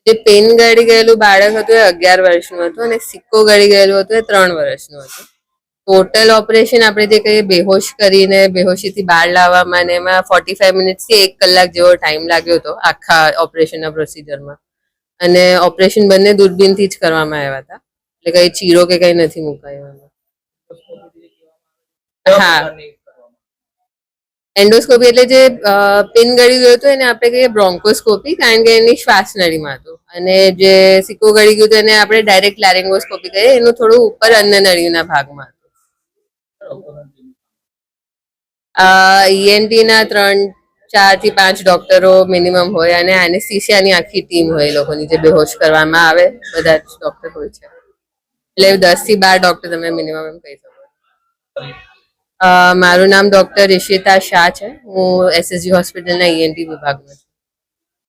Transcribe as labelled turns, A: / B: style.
A: જે પેન ગળી ગયેલું બાળક હતું એ 11 વર્ષનું હતું અને સિક્કો ગળી ગયેલું હતું એ 3 વર્ષનું હતું. ટોટલ ઓપરેશન આપણે જે કહીએ બેહોશ કરીને બેહોશીથી બહાર લાવવામાં ને એમાં 45 મિનિટ્સથી 1 કલાક જેવો ટાઈમ લાગ્યો હતો આખા ઓપરેશનના પ્રોસિજરમાં. અને ઓપરેશન બંને દૂરબીનથી જ કરવામાં આવ્યા હતા, એટલે કઈ ચીરો કે કઈ નથી મુકાયો એમાં. હા, એન્ડોસ્કોપી એટલે જે પિન ગળી ગયું હતું એને આપણે કહીએ બ્રોન્કોસ્કોપી, કારણ કે એની શ્વાસ નળીમાં હતું. અને જે સિક્કો ગળી ગયું હતું એને આપણે ડાયરેક્ટ લેરિંગોસ્કોપી કહીએ, એનું થોડું ઉપર અન્ન નળીના ભાગમાં હતું. ઈએનટી ના 4 થી 5 ડોક્ટરો મિનિમમ હોય અને એનેસ્થિશિયાની આખી ટીમ હોય એ લોકોની, જે બેહોશ કરવામાં આવે બધા જ ડોક્ટર હોય છે. એટલે 10 થી 12 ડોક્ટર તમે મિનિમમ એમ કહી શકો. મારું નામ ડોક્ટર ઈશિતા શાહ છે. હું એસએસજી હોસ્પિટલના ઈએનટી વિભાગમાં છું.